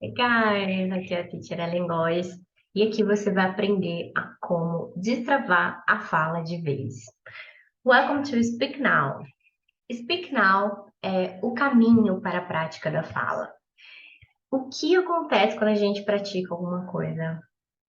Hey guys, aqui é a Teacher Ellen Góes e aqui você vai aprender a como destravar a fala de vez. Welcome to Speak Now. Speak Now é o caminho para a prática da fala. O que acontece quando a gente pratica alguma coisa?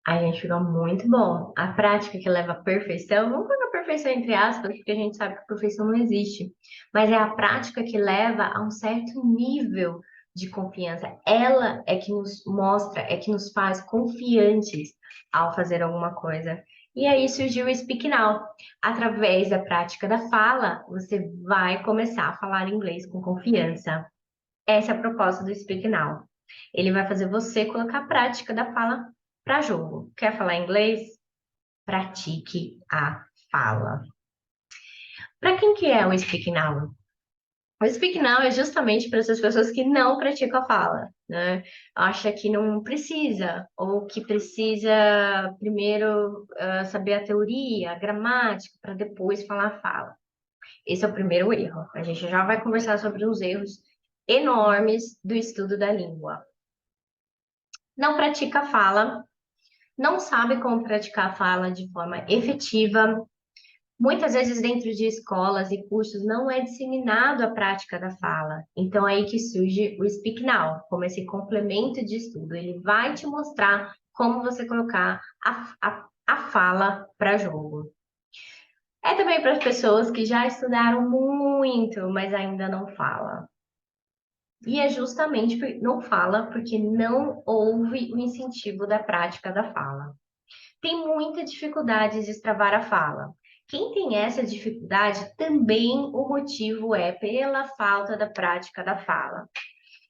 A gente fica muito bom. A prática que leva à perfeição, vamos colocar perfeição entre aspas, porque a gente sabe que a perfeição não existe, mas é a prática que leva a um certo nível de confiança. Ela é que nos mostra, é que nos faz confiantes ao fazer alguma coisa. E aí surgiu o Speak Now. Através da prática da fala, você vai começar a falar inglês com confiança. Essa é a proposta do Speak Now. Ele vai fazer você colocar a prática da fala para jogo. Quer falar inglês? Pratique a fala. Para quem que é o Speak Now? O Speak Now é justamente para essas pessoas que não praticam a fala, né? Acha que não precisa, ou que precisa primeiro saber a teoria, a gramática, para depois falar a fala. Esse é o primeiro erro. A gente já vai conversar sobre os erros enormes do estudo da língua. Não pratica a fala, não sabe como praticar a fala de forma efetiva. Muitas vezes, dentro de escolas e cursos, não é disseminado a prática da fala. Então, é aí que surge o Speak Now, como esse complemento de estudo. Ele vai te mostrar como você colocar a fala para jogo. É também para as pessoas que já estudaram muito, mas ainda não falam. E é justamente não fala porque não houve o incentivo da prática da fala. Tem muita dificuldade de destravar a fala. Quem tem essa dificuldade, também o motivo é pela falta da prática da fala.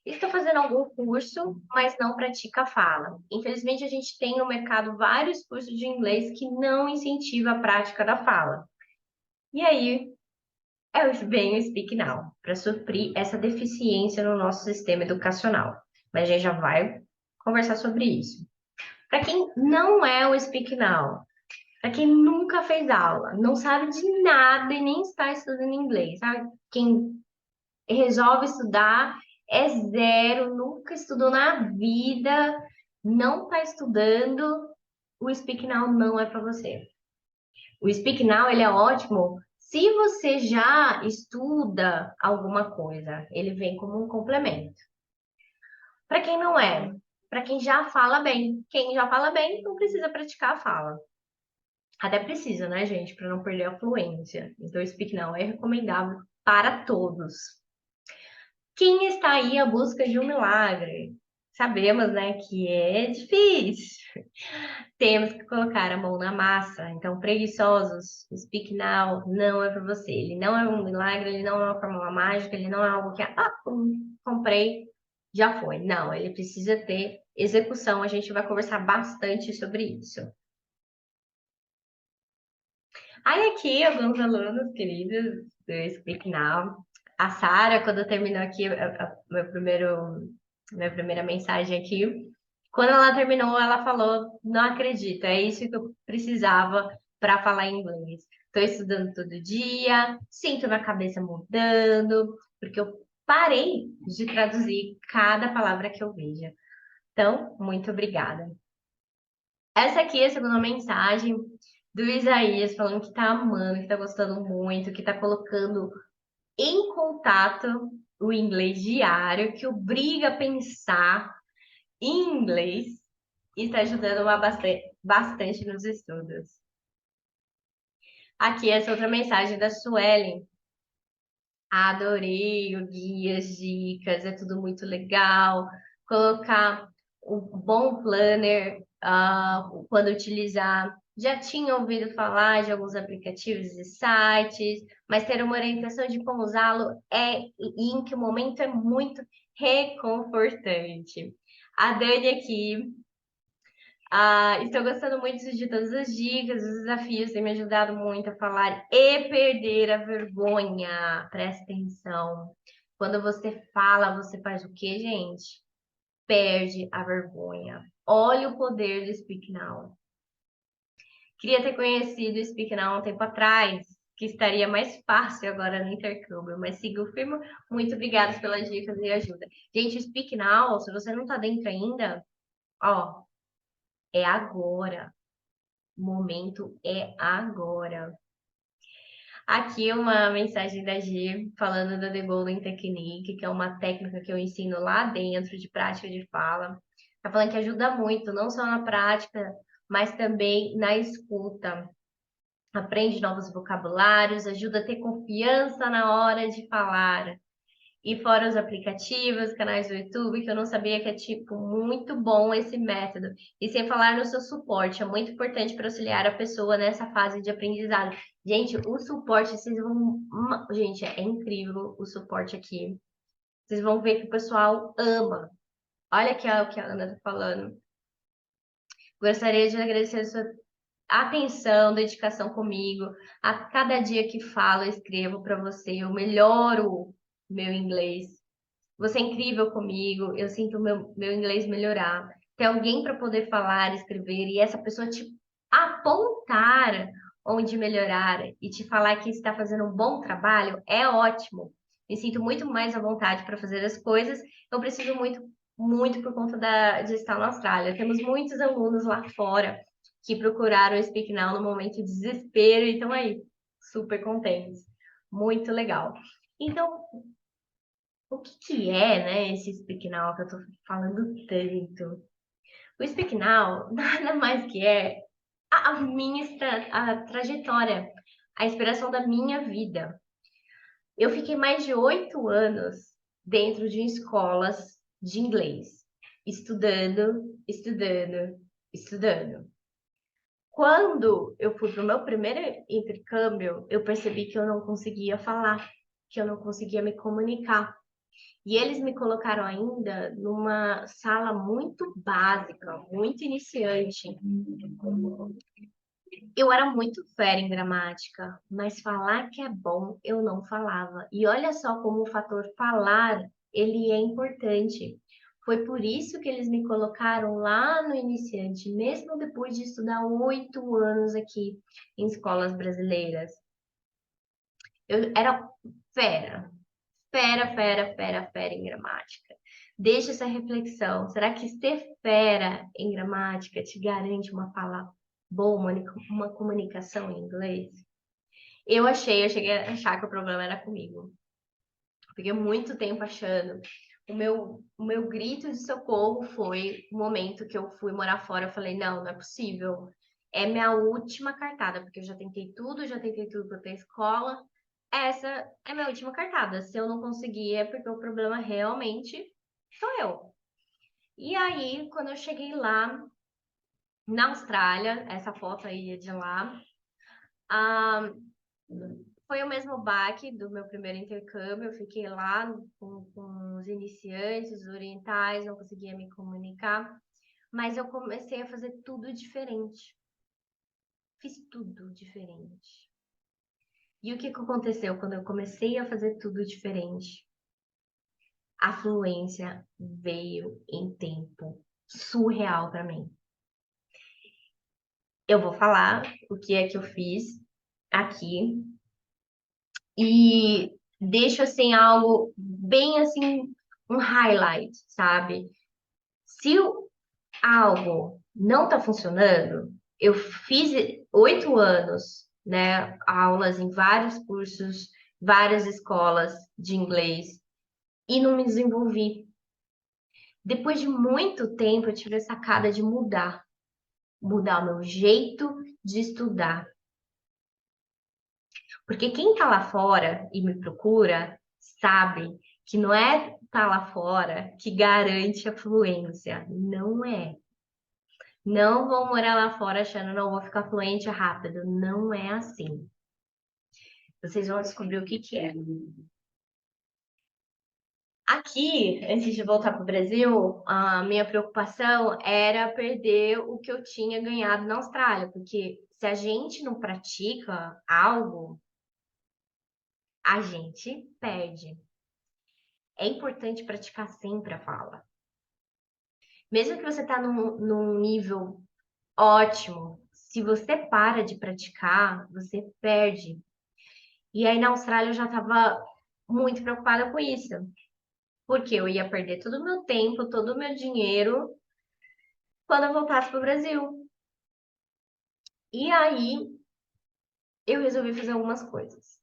Está fazendo algum curso, mas não pratica a fala. Infelizmente, a gente tem no mercado vários cursos de inglês que não incentivam a prática da fala. E aí, vem o Speak Now, para suprir essa deficiência no nosso sistema educacional. Mas a gente já vai conversar sobre isso. Para quem não é o Speak Now, para quem nunca fez aula, não sabe de nada e nem está estudando inglês, sabe? Quem resolve estudar é zero, nunca estudou na vida, não está estudando, o Speak Now não é para você. O Speak Now, ele é ótimo se você já estuda alguma coisa, ele vem como um complemento. Para quem não é, para quem já fala bem, quem já fala bem não precisa praticar a fala. Até precisa, né, gente, para não perder a fluência. Então, o Speak Now é recomendável para todos. Quem está aí à busca de um milagre? Sabemos, né, que é difícil. Temos que colocar a mão na massa. Então, preguiçosos, Speak Now não é para você. Ele não é um milagre, ele não é uma fórmula mágica, ele não é algo que, comprei, já foi. Não, ele precisa ter execução. A gente vai conversar bastante sobre isso. Aí aqui, alguns alunos queridos do Speak Now. A Sara, quando terminou aqui, minha primeira mensagem aqui, quando ela terminou, ela falou: Não acredito, é isso que eu precisava para falar inglês. Estou estudando todo dia, sinto minha cabeça mudando, porque eu parei de traduzir cada palavra que eu vejo. Então, muito obrigada. Essa aqui é a segunda mensagem do Isaías, falando que tá amando, que tá gostando muito, que tá colocando em contato o inglês diário, que obriga a pensar em inglês e está ajudando bastante nos estudos. Aqui essa outra mensagem da Suelen. Adorei o guia, as dicas, é tudo muito legal. Colocar o bom planner, quando utilizar. Já tinha ouvido falar de alguns aplicativos e sites, mas ter uma orientação de como usá-lo e em que momento é muito reconfortante. A Dani aqui. Estou gostando muito de todas as dicas, os desafios têm me ajudado muito a falar e perder a vergonha. Presta atenção. Quando você fala, você faz o quê, gente? Perde a vergonha. Olha o poder do Speak Now. Queria ter conhecido o Speak Now um tempo atrás. que estaria mais fácil agora no intercâmbio, mas sigo firme. Muito obrigada pelas dicas e ajuda. Gente, o Speak Now, se você não tá dentro ainda, ó, é agora. O momento é agora. Aqui uma mensagem da Gi falando da The Golden Technique, que é uma técnica que eu ensino lá dentro de prática de fala. Tá falando que ajuda muito, não só na prática, mas também na escuta. Aprende novos vocabulários, ajuda a ter confiança na hora de falar. E fora os aplicativos, canais do YouTube, que eu não sabia que é, tipo, muito bom esse método. E sem falar no seu suporte, é muito importante para auxiliar a pessoa nessa fase de aprendizado. Gente, o suporte, vocês vão... Gente, é incrível o suporte aqui. Vocês vão ver que o pessoal ama. Olha aqui o que a Ana tá falando. Gostaria de agradecer a sua atenção, dedicação comigo. A cada dia que falo, eu escrevo para você, eu melhoro meu inglês. Você é incrível comigo, eu sinto meu inglês melhorar. Ter alguém para poder falar, escrever e essa pessoa te apontar onde melhorar e te falar que está fazendo um bom trabalho é ótimo. Me sinto muito mais à vontade para fazer as coisas. Eu preciso muito, muito por conta de estar na Austrália. Temos muitos alunos lá fora que procuraram o Speak Now no momento de desespero e estão aí, super contentes. Muito legal. Então, o que que é, né, esse Speak Now que eu tô falando tanto? O Speak Now nada mais que é a minha a trajetória, a inspiração da minha vida. Eu fiquei mais de 8 anos dentro de escolas de inglês, estudando, estudando, estudando. Quando eu fui para o meu primeiro intercâmbio, eu percebi que eu não conseguia falar, que eu não conseguia me comunicar. E eles me colocaram ainda numa sala muito básica, muito iniciante. Eu era muito fera em gramática, mas falar que é bom, eu não falava. E olha só como o fator falar, ele é importante. Foi por isso que eles me colocaram lá no iniciante, mesmo depois de estudar 8 anos aqui em escolas brasileiras. Eu era fera, fera em gramática. Deixa essa reflexão. Será que ser fera em gramática te garante uma fala boa, uma comunicação em inglês? Eu cheguei a achar que o problema era comigo. Fiquei muito tempo achando. O meu grito de socorro foi o momento que eu fui morar fora. Eu falei, não, não é possível. É minha última cartada, porque eu já tentei tudo para ter escola. Essa é minha última cartada. Se eu não conseguir, é porque o problema realmente sou eu. E aí, quando eu cheguei lá na Austrália, essa foto aí é de lá, ah, foi o mesmo baque do meu primeiro intercâmbio. Eu fiquei lá com os iniciantes, os orientais, não conseguia me comunicar, mas eu comecei a fazer tudo diferente. Fiz tudo diferente. E o que que aconteceu quando eu comecei a fazer tudo diferente? A fluência veio em tempo surreal para mim. Eu vou falar o que é que eu fiz aqui e deixo assim algo bem assim um highlight, sabe? Se algo não está funcionando, eu fiz 8 anos, né, aulas em vários cursos, várias escolas de inglês e não me desenvolvi. Depois de muito tempo, eu tive a sacada de mudar o meu jeito de estudar. Porque quem está lá fora e me procura sabe que não é estar lá fora que garante a fluência. Não é. Não vou morar lá fora achando não vou ficar fluente rápido. Não é assim. Vocês vão descobrir o que que é. Aqui, antes de voltar para o Brasil, a minha preocupação era perder o que eu tinha ganhado na Austrália, porque se a gente não pratica algo, a gente perde. É importante praticar sempre a fala. Mesmo que você está num nível ótimo, se você para de praticar, você perde. E aí na Austrália eu já estava muito preocupada com isso, porque eu ia perder todo o meu tempo, todo o meu dinheiro quando eu voltasse para o Brasil. E aí eu resolvi fazer algumas coisas.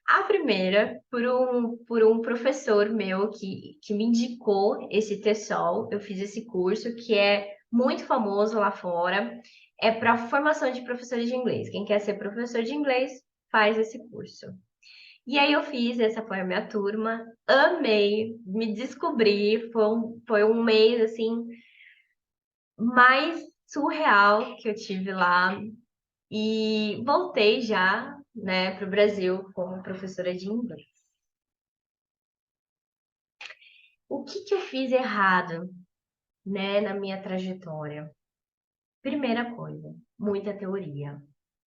A primeira, por um professor meu que me indicou esse TESOL, eu fiz esse curso que é muito famoso lá fora, é para formação de professores de inglês. Quem quer ser professor de inglês, faz esse curso. E aí eu fiz, essa foi a minha turma, amei, me descobri, foi um mês assim mais surreal que eu tive lá e voltei já, né, para o Brasil como professora de inglês. O que que eu fiz errado, né, na minha trajetória? Primeira coisa, muita teoria.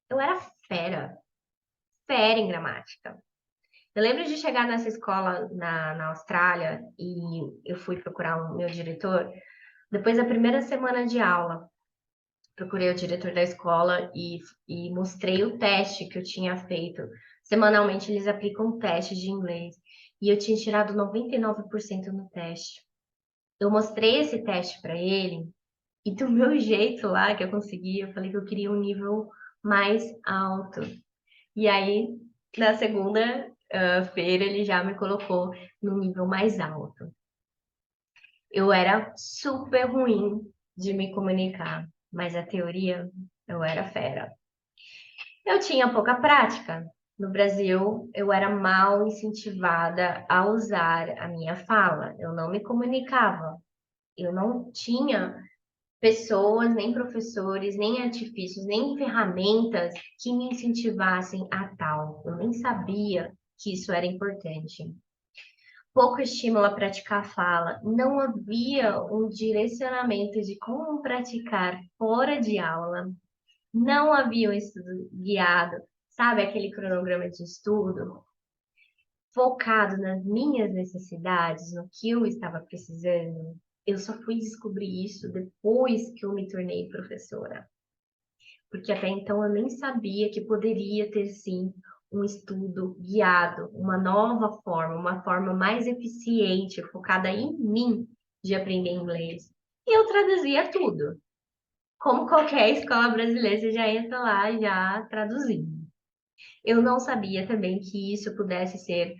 Eu era fera, fera em gramática. Eu lembro de chegar nessa escola na Austrália e eu fui procurar o meu diretor. Depois da primeira semana de aula, procurei o diretor da escola e mostrei o teste que eu tinha feito. Semanalmente eles aplicam um teste de inglês e eu tinha tirado 99% no teste. Eu mostrei esse teste para ele e do meu jeito lá que eu consegui, eu falei que eu queria um nível mais alto. E aí, na segunda feira, ele já me colocou no nível mais alto. Eu era super ruim de me comunicar, mas a teoria eu era fera. Eu tinha pouca prática. No Brasil, eu era mal incentivada a usar a minha fala. Eu não me comunicava. Eu não tinha pessoas, nem professores, nem artifícios, nem ferramentas que me incentivassem a tal. Eu nem sabia que isso era importante. Pouco estímulo a praticar a fala, não havia um direcionamento de como praticar fora de aula, não havia um estudo guiado, sabe, aquele cronograma de estudo focado nas minhas necessidades, no que eu estava precisando. Eu só fui descobrir isso depois que eu me tornei professora, porque até então eu nem sabia que poderia ter sim um estudo guiado, uma nova forma, uma forma mais eficiente, focada em mim de aprender inglês. E eu traduzia tudo. Como qualquer escola brasileira, você já entra lá já traduzindo. Eu não sabia também que isso pudesse ser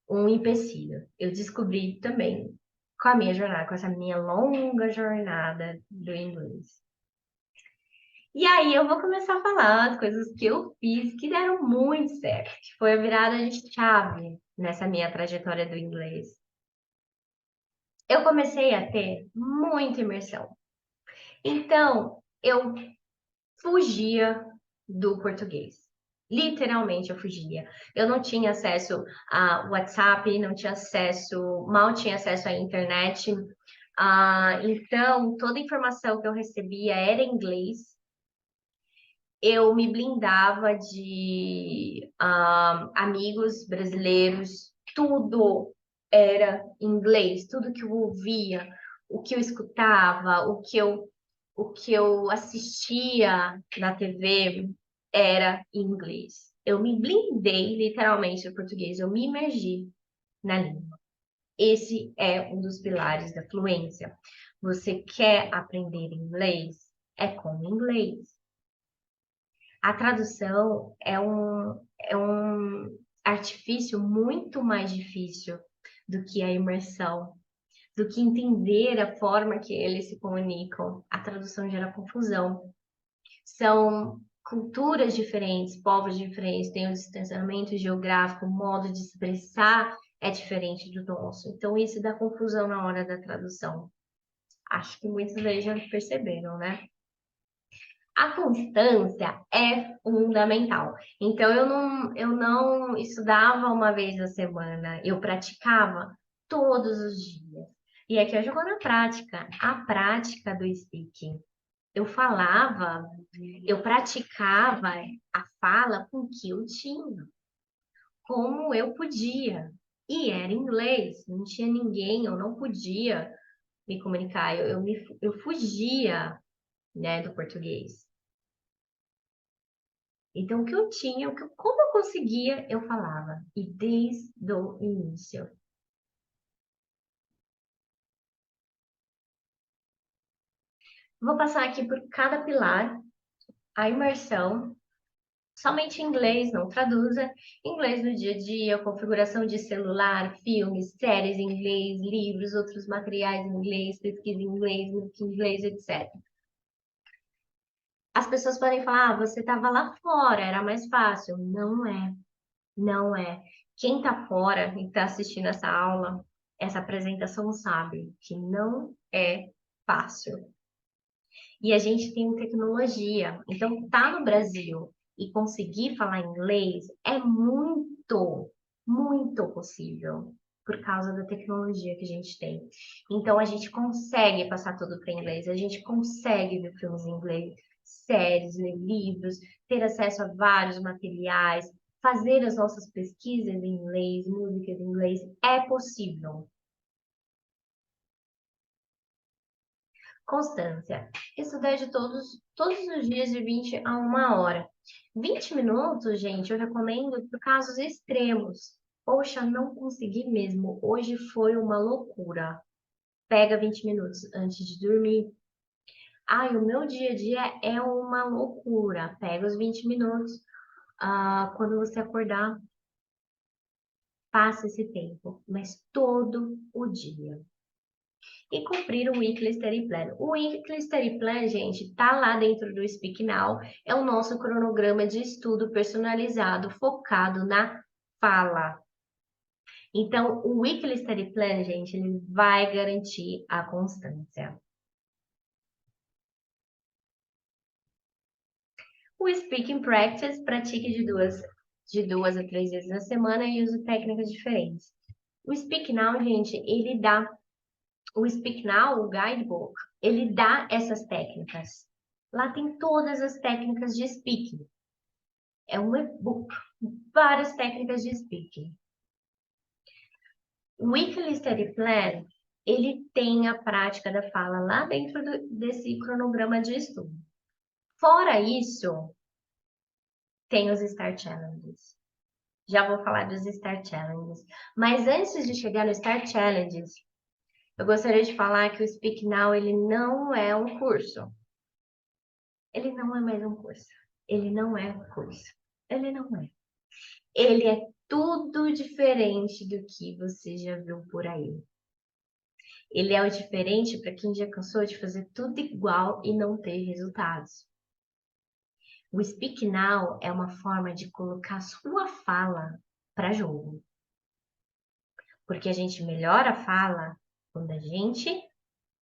um empecilho. Eu descobri também com a minha jornada, com essa minha longa jornada do inglês. E aí eu vou começar a falar as coisas que eu fiz que deram muito certo, que foi a virada de chave nessa minha trajetória do inglês. Eu comecei a ter muita imersão. Então, eu fugia do português. Literalmente eu fugia. Eu não tinha acesso a WhatsApp, não tinha acesso, mal tinha acesso à internet. Então, toda informação que eu recebia era em inglês. Eu me blindava de amigos brasileiros, tudo era em inglês, tudo que eu ouvia, o que eu escutava, o que eu assistia na TV era em inglês. Eu me blindei literalmente do português, eu me imergi na língua. Esse é um dos pilares da fluência. Você quer aprender inglês? É com inglês. A tradução é um artifício muito mais difícil do que a imersão, do que entender a forma que eles se comunicam. A tradução gera confusão. São culturas diferentes, povos diferentes, tem um distanciamento geográfico, o modo de expressar é diferente do nosso. Então, isso dá confusão na hora da tradução. Acho que muitos aí já perceberam, né? A constância é fundamental. Então, eu não estudava uma vez na semana, eu praticava todos os dias. E aqui eu jogo na prática, a prática do speaking. Eu falava, eu praticava a fala com o que eu tinha, como eu podia. E era inglês, não tinha ninguém, eu não podia me comunicar, eu fugia, né, do português. Então, o que eu tinha, como eu conseguia, eu falava. E desde o início. Vou passar aqui por cada pilar, a imersão, somente em inglês, não traduza. Inglês no dia a dia, configuração de celular, filmes, séries em inglês, livros, outros materiais em inglês, pesquisa em inglês, música em inglês, etc. As pessoas podem falar, ah, você estava lá fora, era mais fácil. Não é, não é. Quem está fora e está assistindo essa aula, essa apresentação sabe que não é fácil. E a gente tem tecnologia. Então, tá no Brasil e conseguir falar inglês é muito, muito possível por causa da tecnologia que a gente tem. Então, a gente consegue passar tudo para inglês, a gente consegue ver filmes em inglês, séries, ler livros, ter acesso a vários materiais, fazer as nossas pesquisas em inglês, músicas em inglês, é possível. Constância. Estudar de todos os dias de 20 a 1 hora. 20 minutos, gente, eu recomendo por casos extremos. Poxa, não consegui mesmo. Hoje foi uma loucura. Pega 20 minutos antes de dormir. Ai, o meu dia a dia é uma loucura. Pega os 20 minutos. Quando você acordar, passa esse tempo, mas todo o dia. E cumprir o Weekly Study Plan. O Weekly Study Plan, gente, tá lá dentro do Speak Now. É o nosso cronograma de estudo personalizado, focado na fala. Então, o Weekly Study Plan, gente, ele vai garantir a constância. O Speaking Practice, pratique de duas a 3 vezes na semana e use técnicas diferentes. O Speak Now, gente, ele dá o Speak Now, o guidebook, ele dá essas técnicas. Lá tem todas as técnicas de speaking. É um e-book, várias técnicas de speaking. O Weekly Study Plan, ele tem a prática da fala lá dentro desse cronograma de estudo. Fora isso, tem os Star Challenges. Já vou falar dos Star Challenges. Mas antes de chegar no Star Challenges, eu gostaria de falar que o Speak Now, ele não é um curso. Ele não é mais um curso. Ele não é um curso. Ele não é. Ele é tudo diferente do que você já viu por aí. Ele é o diferente para quem já cansou de fazer tudo igual e não ter resultados. O Speak Now é uma forma de colocar sua fala para jogo. Porque a gente melhora a fala quando a gente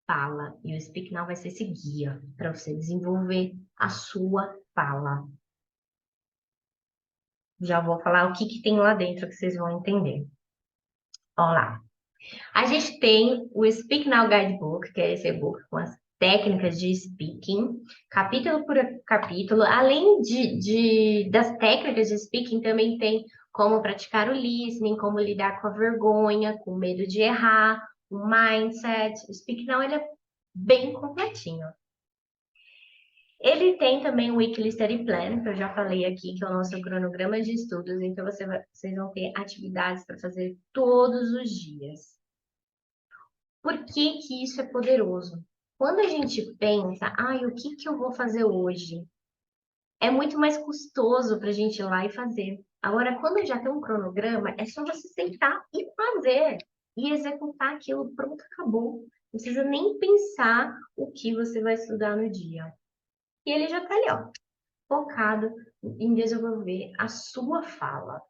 fala. E o Speak Now vai ser esse guia para você desenvolver a sua fala. Já vou falar o que tem lá dentro que vocês vão entender. Olha lá. A gente tem o Speak Now Guidebook, que é esse e-book com as técnicas de speaking, capítulo por capítulo. Além das técnicas de speaking, também tem como praticar o listening, como lidar com a vergonha, com medo de errar, o mindset. O Speak Now ele é bem completinho. Ele tem também o Weekly Study Plan, que eu já falei aqui, que é o nosso cronograma de estudos, então vocês vão ter atividades para fazer todos os dias. Por que que isso é poderoso? Quando a gente pensa, o que que eu vou fazer hoje? É muito mais custoso para a gente ir lá e fazer. Agora, quando já tem um cronograma, é só você sentar e fazer, e executar aquilo, pronto, acabou. Não precisa nem pensar o que você vai estudar no dia. E ele já está ali, ó, focado em desenvolver a sua fala.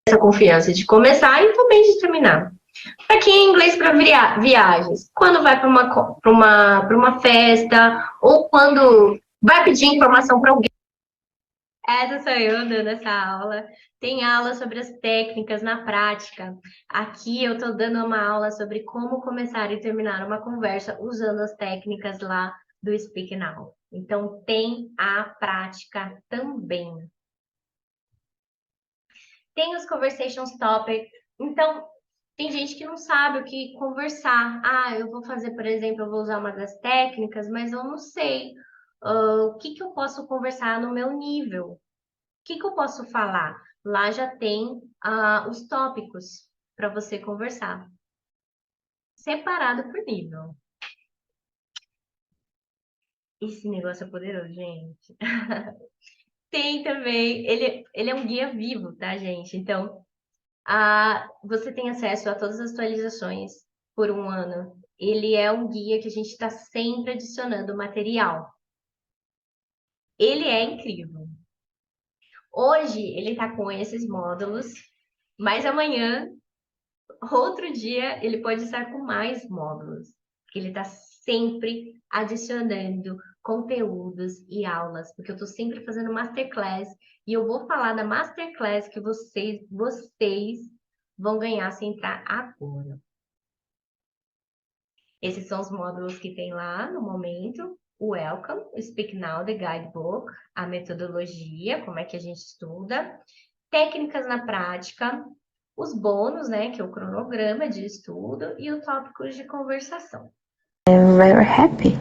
Essa confiança de começar e também de terminar. Aqui em inglês para viagens, quando vai para uma festa ou quando vai pedir informação para alguém. Essa sou eu dando essa aula. Tem aula sobre as técnicas na prática. Aqui eu estou dando uma aula sobre como começar e terminar uma conversa usando as técnicas lá do Speak Now. Então tem a prática também. Tem os conversations topic. Então, tem gente que não sabe o que conversar. Eu vou fazer, por exemplo, eu vou usar uma das técnicas, mas eu não sei o que que eu posso conversar no meu nível? O que que eu posso falar? Lá já tem os tópicos para você conversar, separado por nível. Esse negócio é poderoso, gente. Tem também, ele é um guia vivo, tá, gente? Então, você tem acesso a todas as atualizações por um ano. Ele é um guia que a gente está sempre adicionando material. Ele é incrível. Hoje ele está com esses módulos, mas amanhã, outro dia, ele pode estar com mais módulos. Porque ele está sempre adicionando conteúdos e aulas, porque eu estou sempre fazendo masterclass e eu vou falar da masterclass que vocês vão ganhar se entrar agora. Esses são os módulos que tem lá no momento. O Welcome, o Speak Now, The Guidebook, a metodologia, como é que a gente estuda, técnicas na prática, os bônus, né, que é o cronograma de estudo e os tópicos de conversação. I'm very happy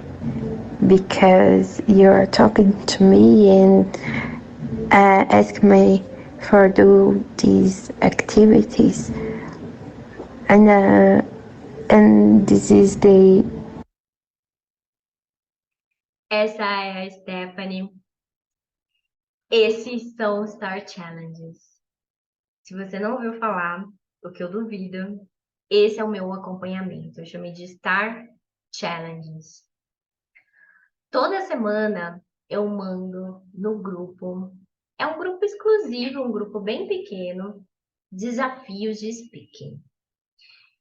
because you're talking to me and ask me for do these activities and this is the Essa é a Stephanie. Esses são os Star Challenges. Se você não ouviu falar, o que eu duvido, esse é o meu acompanhamento. Eu chamei de Star Challenges. Toda semana eu mando no grupo. É um grupo exclusivo, um grupo bem pequeno, desafios de speaking.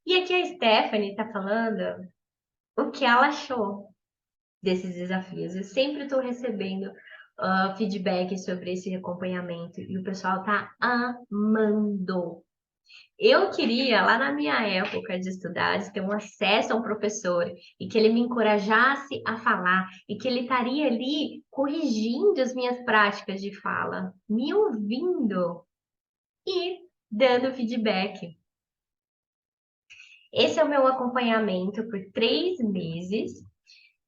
E aqui a Stephanie está falando o que ela achou desses desafios. Eu sempre estou recebendo feedback sobre esse acompanhamento e o pessoal está amando. Eu queria, lá na minha época de estudar, ter um acesso a um professor e que ele me encorajasse a falar e que ele estaria ali corrigindo as minhas práticas de fala, me ouvindo e dando feedback. Esse é o meu acompanhamento por 3 meses.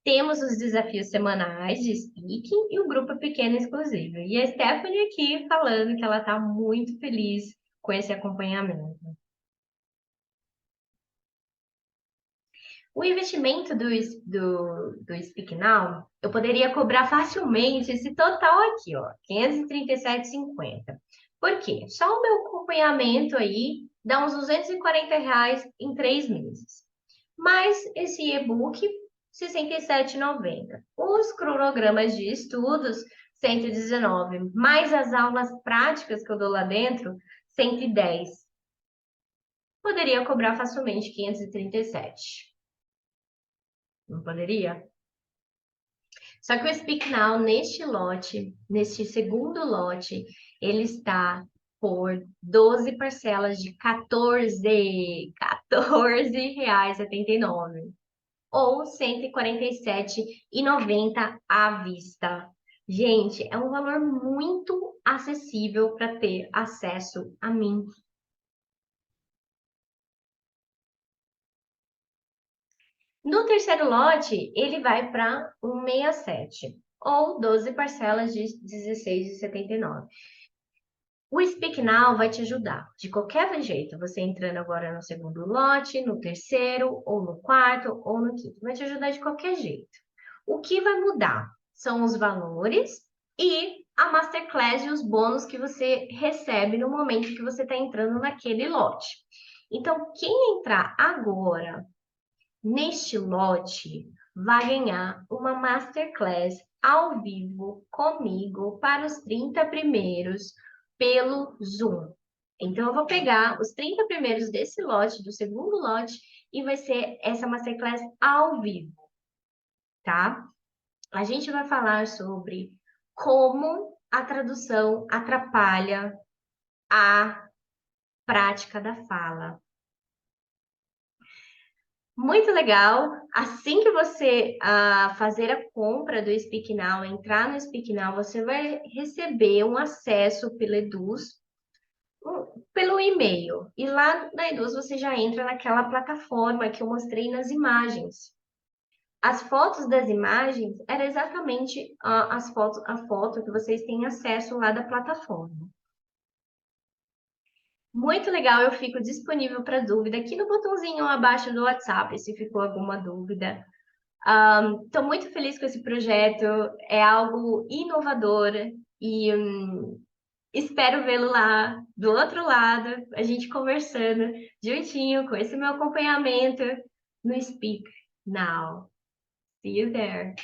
Temos os desafios semanais de speaking e o grupo pequeno exclusivo. E a Stephanie aqui falando que ela está muito feliz com esse acompanhamento. O investimento do Speak Now, eu poderia cobrar facilmente esse total aqui, ó, 537,50. Por quê? Só o meu acompanhamento aí dá uns R$ 240 em 3 meses. Mais esse e-book, R$ 67,90. Os cronogramas de estudos, 119. Mais as aulas práticas que eu dou lá dentro, 110. Poderia cobrar facilmente 537. Não poderia? Só que o Speak Now, neste lote, neste segundo lote, ele está por 12 parcelas de R$ 14,79 ou R$ 147,90 à vista. Gente, é um valor muito acessível para ter acesso a mim. No terceiro lote, ele vai para 167 ou 12 parcelas de R$ 16,79. O Speak Now vai te ajudar, de qualquer jeito, você entrando agora no segundo lote, no terceiro, ou no quarto, ou no quinto. Vai te ajudar de qualquer jeito. O que vai mudar são os valores e a Masterclass e os bônus que você recebe no momento que você está entrando naquele lote. Então, quem entrar agora neste lote vai ganhar uma Masterclass ao vivo comigo para os 30 primeiros pelo Zoom. Então, eu vou pegar os 30 primeiros desse lote, do segundo lote, e vai ser essa Masterclass ao vivo, tá? A gente vai falar sobre como a tradução atrapalha a prática da fala. Muito legal. Assim que você fazer a compra do Speak Now, entrar no Speak Now, você vai receber um acesso pelo Eduz, pelo e-mail. E lá na Eduz você já entra naquela plataforma que eu mostrei nas imagens. as fotos das imagens era exatamente a foto que vocês têm acesso lá da plataforma. Muito legal, eu fico disponível para dúvida aqui no botãozinho abaixo do WhatsApp, se ficou alguma dúvida. Estou muito feliz com esse projeto, é algo inovador e espero vê-lo lá do outro lado, a gente conversando juntinho com esse meu acompanhamento no Speak Now. See you there.